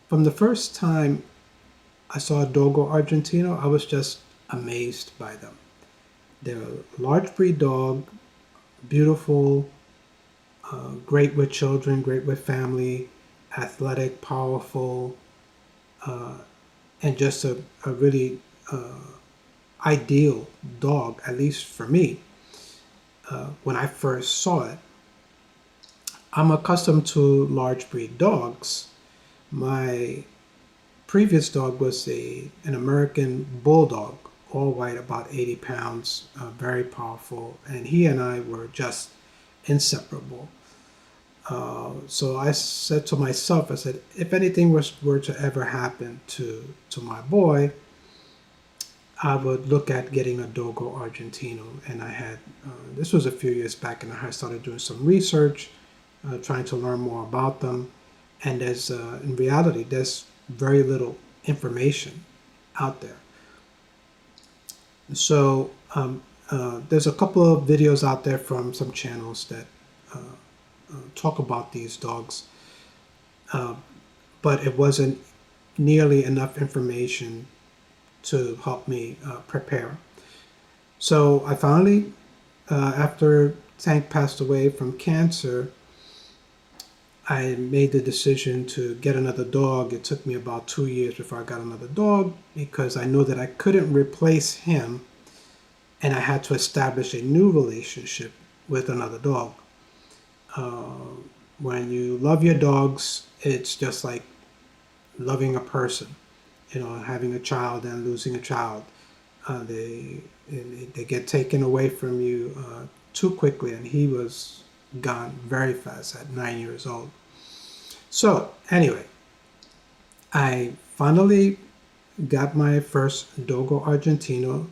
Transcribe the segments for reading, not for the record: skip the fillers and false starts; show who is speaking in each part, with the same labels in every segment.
Speaker 1: From the first time I saw a Dogo Argentino, I was just amazed by them. They're a large breed dog, beautiful, great with children, great with family, athletic, powerful, uh, and just a really ideal dog, at least for me, when I first saw it. I'm accustomed to large breed dogs. My previous dog was an American bulldog, all white, about 80 pounds, very powerful, and he and I were just inseparable. So I said to myself, I said, if anything were to ever happen to my boy, I would look at getting a Dogo Argentino. And this was a few years back, and I started doing some research, trying to learn more about them. And in reality, there's very little information out there. So there's a couple of videos out there from some channels that talk about these dogs, but it wasn't nearly enough information to help me prepare. So I finally, after Tank passed away from cancer, I made the decision to get another dog. It took me about 2 years before I got another dog because I knew that I couldn't replace him and I had to establish a new relationship with another dog. When you love your dogs, it's just like loving a person, having a child and losing a child. They get taken away from you too quickly, and he was gone very fast at 9 years old. So anyway, I finally got my first Dogo Argentino.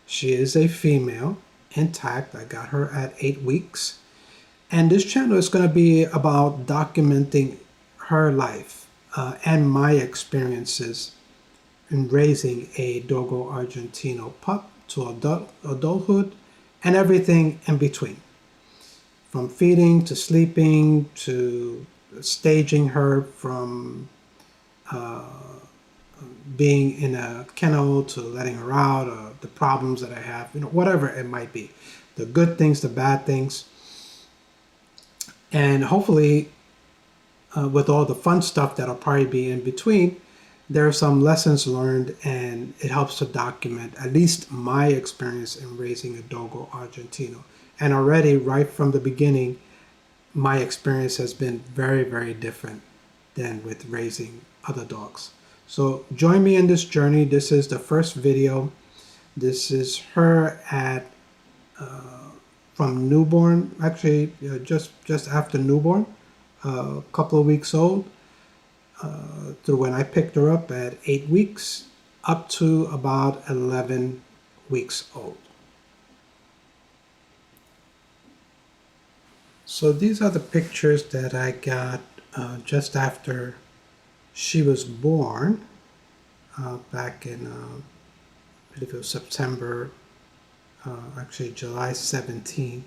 Speaker 1: She is a female, intact. I got her at 8 weeks. And this channel is going to be about documenting her life and my experiences in raising a Dogo Argentino pup to adulthood and everything in between. From feeding to sleeping to staging her from being in a kennel to letting her out, or the problems that I have, whatever it might be. The good things, the bad things. And hopefully, with all the fun stuff that'll probably be in between, there are some lessons learned, and it helps to document at least my experience in raising a Dogo Argentino. And already, right from the beginning, my experience has been very, very different than with raising other dogs. So join me in this journey. This is the first video. This is her at from newborn, actually just after newborn, a couple of weeks old, through when I picked her up at 8 weeks up to about 11 weeks old. So these are the pictures that I got just after she was born, back in I believe it was September, actually July 17th.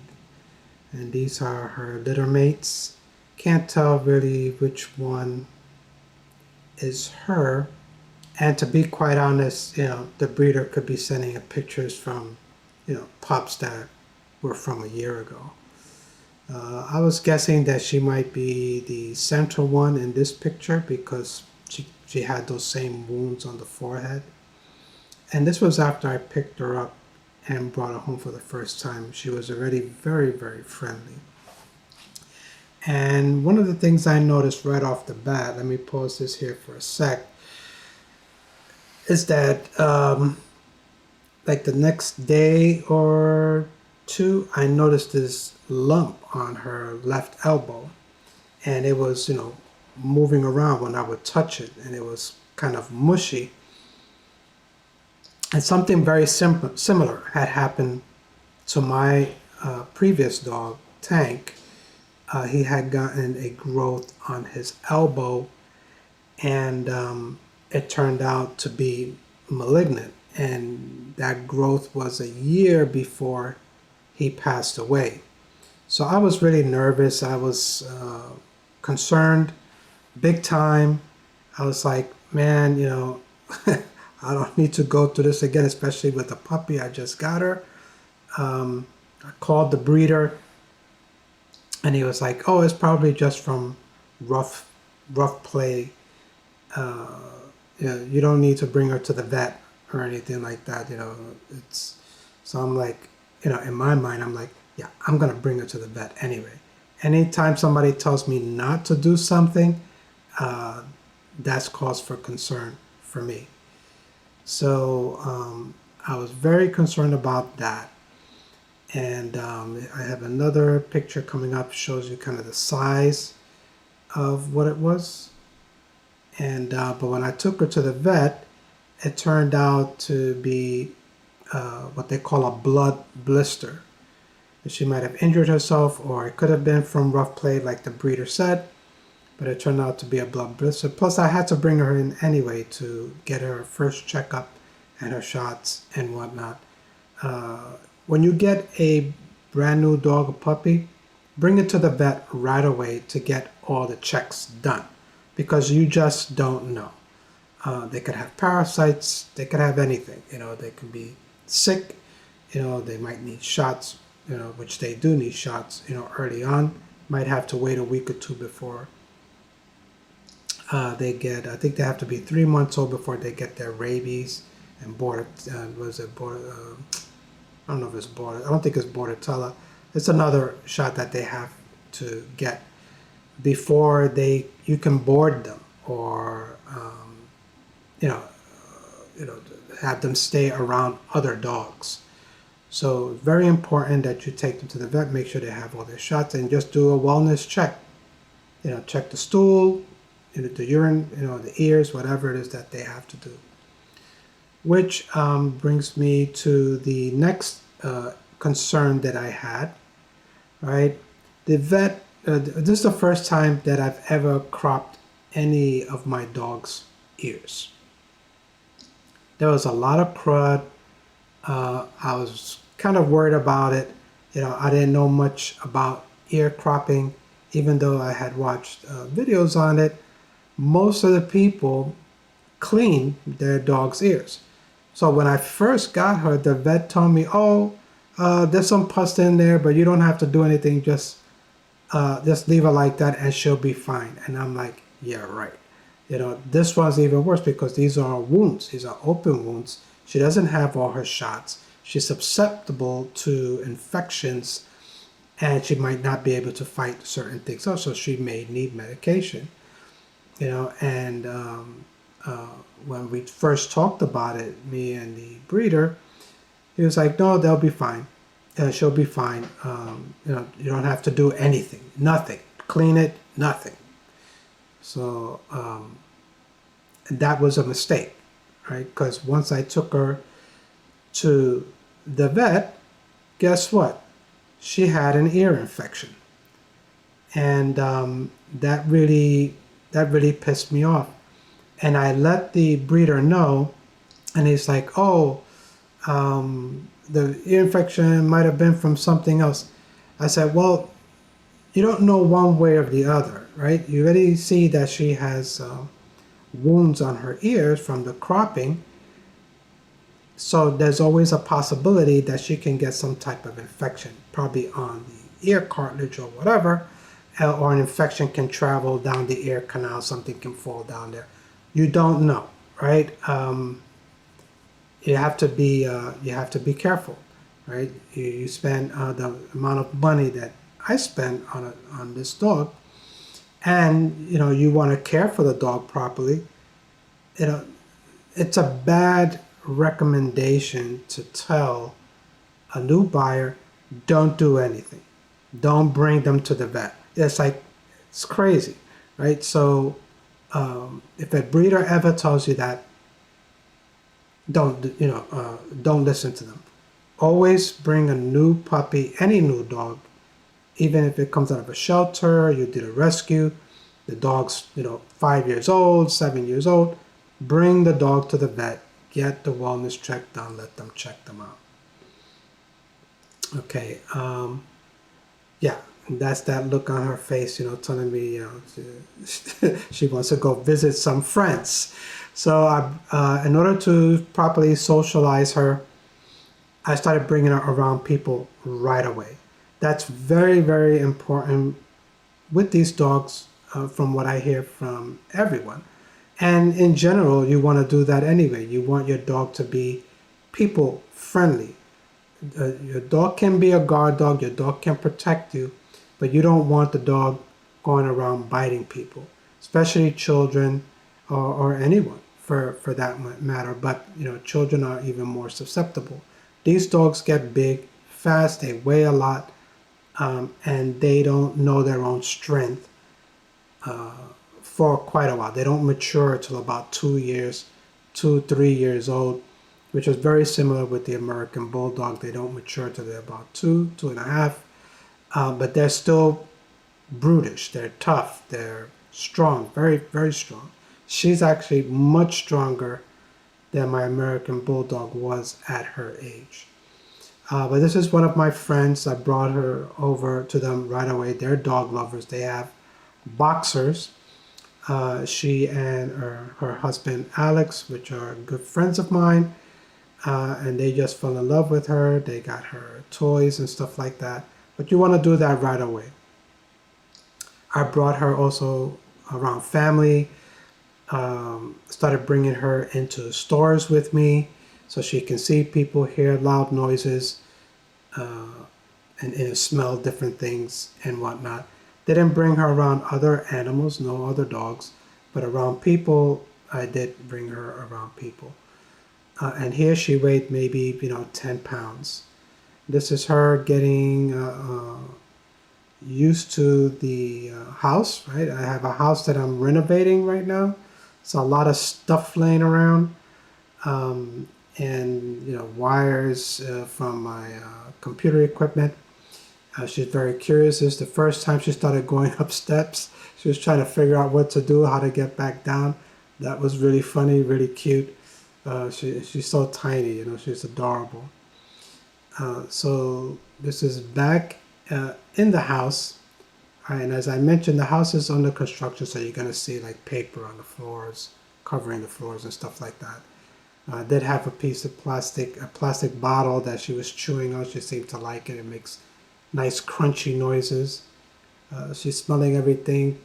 Speaker 1: And these are her litter mates. Can't tell really which one is her. And to be quite honest, the breeder could be sending her pictures from, pups that were from a year ago. I was guessing that she might be the central one in this picture because she had those same wounds on the forehead. And this was after I picked her up and brought her home for the first time. She was already very, very friendly. And one of the things I noticed right off the bat, let me pause this here for a sec, is that like the next day or two, I noticed this lump on her left elbow. And it was, moving around when I would touch it, and it was kind of mushy. And something very similar had happened to my previous dog, Tank. He had gotten a growth on his elbow, and it turned out to be malignant. And that growth was a year before he passed away. So I was really nervous. I was concerned, big time. I was like, man, I don't need to go through this again, especially with the puppy. I just got her. I called the breeder, and he was like, oh, it's probably just from rough, rough play. Uh, you don't need to bring her to the vet or anything like that. It's so I'm like, in my mind, I'm like, yeah, I'm gonna bring her to the vet anyway. Anytime somebody tells me not to do something, uh, that's cause for concern for me. So I was very concerned about that. And I have another picture coming up, shows you kind of the size of what it was. And but when I took her to the vet, it turned out to be what they call a blood blister. She might have injured herself, or it could have been from rough play, like the breeder said, but it turned out to be a blood blister. Plus, I had to bring her in anyway to get her first checkup and her shots and whatnot. When you get a brand new dog or puppy, bring it to the vet right away to get all the checks done, because you just don't know. They could have parasites, they could have anything. They can be sick, they might need shots, which they do need shots, early on. Might have to wait a week or two before they get, I think they have to be 3 months old before they get their rabies and I don't know if it's I don't think it's Bordetella. It's another shot that they have to get before you can board them, or you know, have them stay around other dogs. So very important that you take them to the vet, make sure they have all their shots, and just do a wellness check. Check the stool, the urine, the ears, whatever it is that they have to do. Which brings me to the next concern that I had, right? The vet, this is the first time that I've ever cropped any of my dog's ears. There was a lot of crud. I was kind of worried about it. I didn't know much about ear cropping, even though I had watched videos on it. Most of the people clean their dog's ears. So when I first got her, the vet told me, oh, there's some pus in there, but you don't have to do anything. Just leave her like that and she'll be fine. And I'm like, yeah, right. This one's even worse because these are wounds. These are open wounds. She doesn't have all her shots. She's susceptible to infections, and she might not be able to fight certain things. Also, she may need medication. And when we first talked about it, me and the breeder, he was like, no, they'll be fine. She'll be fine. You don't have to do anything, nothing. Clean it, nothing. So that was a mistake, right? Because once I took her to the vet, guess what? She had an ear infection. And that really pissed me off. And I let the breeder know, and he's like, oh, the ear infection might have been from something else. I said, well, you don't know one way or the other, right? You already see that she has wounds on her ears from the cropping. So there's always a possibility that she can get some type of infection, probably on the ear cartilage or whatever, or an infection can travel down the ear canal, something can fall down there. You don't know, right? You have to be careful, right? You spend the amount of money that I spend on this dog, and you want to care for the dog properly. It's a bad recommendation to tell a new buyer, don't do anything, don't bring them to the vet. It's crazy, right? So if a breeder ever tells you that, don't listen to them. Always bring a new puppy, any new dog, even if it comes out of a shelter, you did a rescue, the dog's 5 years old, 7 years old, bring the dog to the vet, get the wellness check done, let them check them out. Okay, yeah, And that's that look on her face, telling me, she wants to go visit some friends. So in order to properly socialize her, I started bringing her around people right away. That's very, very important with these dogs, from what I hear from everyone. And in general, you want to do that anyway. You want your dog to be people friendly. Your dog can be a guard dog, your dog can protect you, but you don't want the dog going around biting people, especially children, or anyone for that matter. But children are even more susceptible. These dogs get big, fast, they weigh a lot, and they don't know their own strength for quite a while. They don't mature until about 2 years, 3 years old, which is very similar with the American Bulldog. They don't mature till they're about 2.5, but they're still brutish. They're tough. They're strong, very, very strong. She's actually much stronger than my American Bulldog was at her age. But this is one of my friends. I brought her over to them right away. They're dog lovers. They have boxers. She and her husband Alex, which are good friends of mine, and they just fell in love with her. They got her toys and stuff like that. But you want to do that right away. I brought her also around family. Started bringing her into stores with me so she can see people, hear loud noises, and smell different things and whatnot. Didn't bring her around other animals, no other dogs, but around people, I did bring her around people. And here she weighed maybe 10 pounds. This is her getting used to the house, right? I have a house that I'm renovating right now. So a lot of stuff laying around, and wires from my computer equipment. She's very curious. This is the first time she started going up steps. She was trying to figure out what to do, how to get back down. That was really funny, really cute. She's so tiny, she's adorable. So this is back in the house. And as I mentioned, the house is under construction, so you're going to see like paper on the floors, covering the floors and stuff like that. I did have a piece of a plastic bottle that she was chewing on. She seemed to like it. It makes nice crunchy noises. She's smelling everything,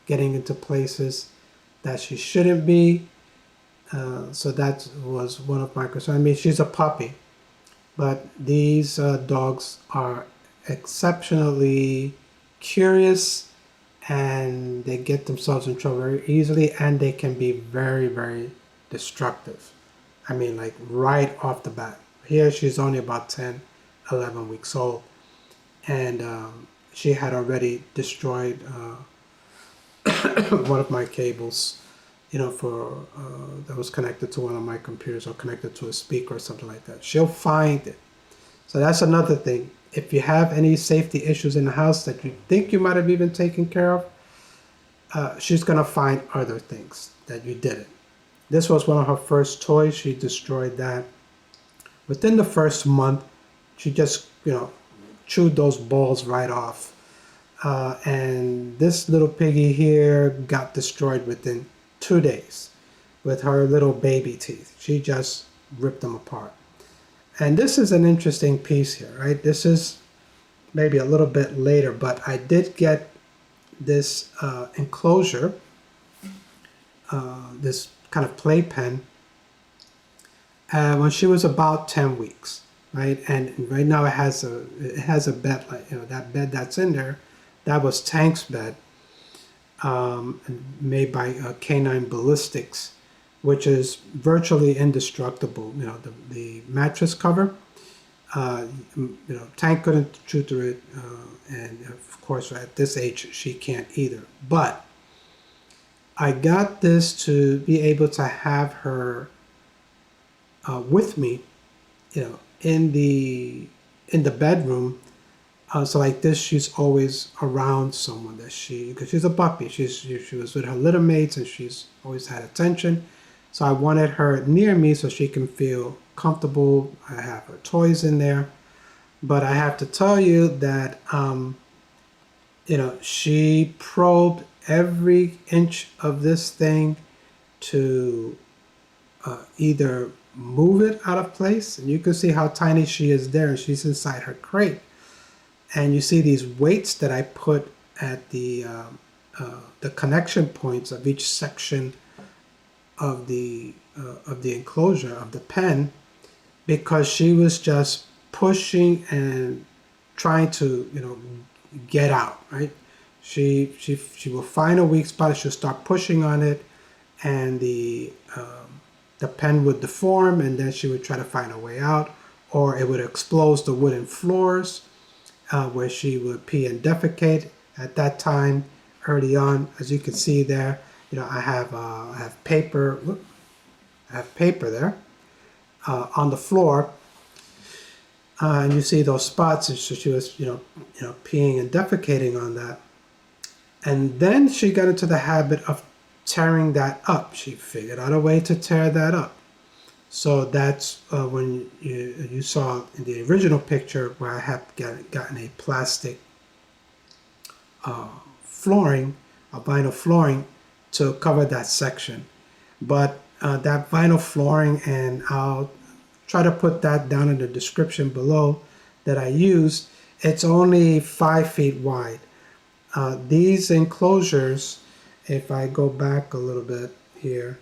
Speaker 1: getting into places that she shouldn't be. So that was one of my concerns. I mean, she's a puppy, but these dogs are exceptionally curious, and they get themselves in trouble very easily, and they can be very, very destructive. I mean, like right off the bat. Here she's only about 10, 11 weeks old, and she had already destroyed one of my cables, for that was connected to one of my computers or connected to a speaker or something like that. She'll find it. So that's another thing. If you have any safety issues in the house that you think you might have even taken care of, she's going to find other things that you didn't. This was one of her first toys. She destroyed that. Within the first month, she just, chewed those balls right off. And this little piggy here got destroyed within 2 days with her little baby teeth. She just ripped them apart. And this is an interesting piece here, right? This is maybe a little bit later, but I did get this enclosure, this kind of playpen, when she was about 10 weeks, right? And right now it has a bed, like that bed that's in there, that was Tank's bed, made by Canine Ballistics, which is virtually indestructible. The mattress cover, Tank couldn't chew through it, and of course at this age she can't either. But I got this to be able to have her with me, in the bedroom. So like this, she's always around someone because she's a puppy. She was with her litter mates, and she's always had attention. So I wanted her near me so she can feel comfortable. I have her toys in there. But I have to tell you that she probed every inch of this thing to either move it out of place, and you can see how tiny she is there. She's inside her crate, and you see these weights that I put at the connection points of each section of the enclosure of the pen, because she was just pushing and trying to get out, right? She will find a weak spot, she'll start pushing on it, and the pen would deform, and then she would try to find a way out, or it would expose the wooden floors where she would pee and defecate. At that time, early on, as you can see there, I have paper. I have paper there on the floor, and you see those spots. And so she was, peeing and defecating on that. And then she got into the habit of tearing that up. She figured out a way to tear that up. So that's when you saw in the original picture where I had gotten a plastic flooring, a vinyl flooring, to cover that section. But that vinyl flooring, and I'll try to put that down in the description below, that I used, it's only 5 feet wide. These enclosures, if I go back a little bit here,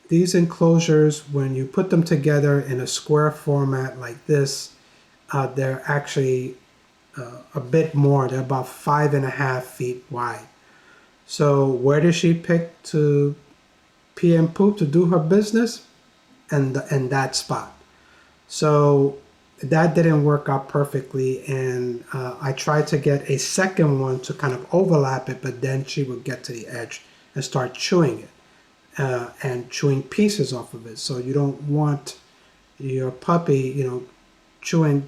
Speaker 1: these enclosures, when you put them together in a square format like this, they're actually a bit more. They're about 5.5 feet wide. So where does she pick to pee and poop to do her business? And that spot. So that didn't work out perfectly, and I tried to get a second one to kind of overlap it, but then she would get to the edge and start chewing it and chewing pieces off of it. So you don't want your puppy, chewing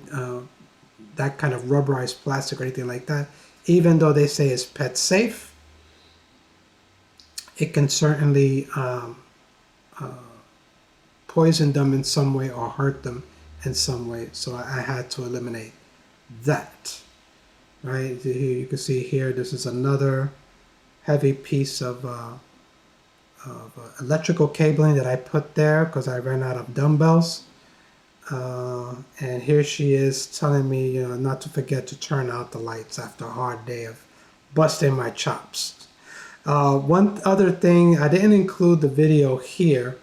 Speaker 1: that kind of rubberized plastic or anything like that. Even though they say it's pet safe, it can certainly poison them in some way or hurt them in some way. So I had to eliminate that. Right here, you can see here, this is another heavy piece of electrical cabling that I put there because I ran out of dumbbells. And here she is telling me, not to forget to turn out the lights after a hard day of busting my chops. One other thing, I didn't include the video here,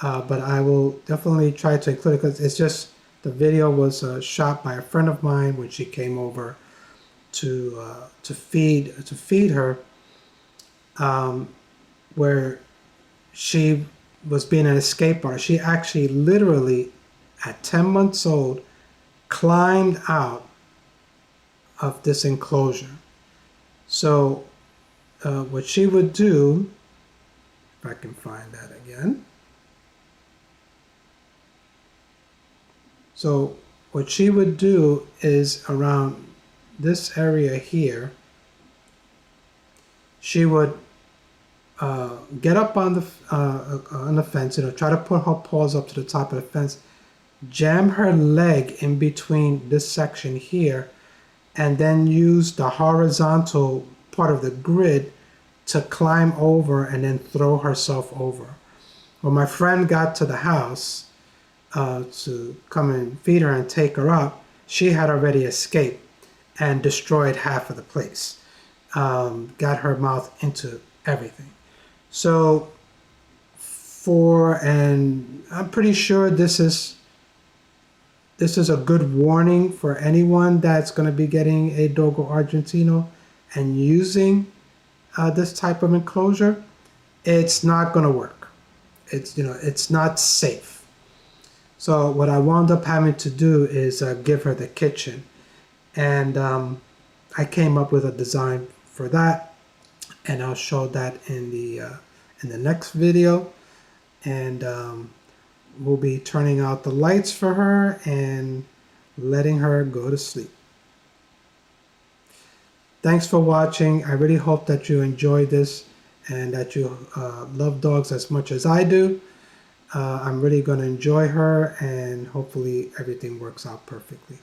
Speaker 1: but I will definitely try to include it, because it's just, the video was shot by a friend of mine when she came over to feed her, where she was being an escape artist. She actually literally, at 10 months old, climbed out of this enclosure. So what she would do, if I can find that again. So what she would do is, around this area here, she would get up on the fence, try to put her paws up to the top of the fence, jam her leg in between this section here, and then use the horizontal part of the grid to climb over and then throw herself over. When my friend got to the house to come and feed her and take her up, she had already escaped and destroyed half of the place. Got her mouth into everything. So and I'm pretty sure this is a good warning for anyone that's going to be getting a Dogo Argentino and using this type of enclosure. It's not going to work. It's not safe. So what I wound up having to do is give her the kitchen, and I came up with a design for that, and I'll show that in the next video. And we'll be turning out the lights for her and letting her go to sleep. Thanks for watching. I really hope that you enjoyed this and that you love dogs as much as I do. I'm really going to enjoy her, and hopefully everything works out perfectly.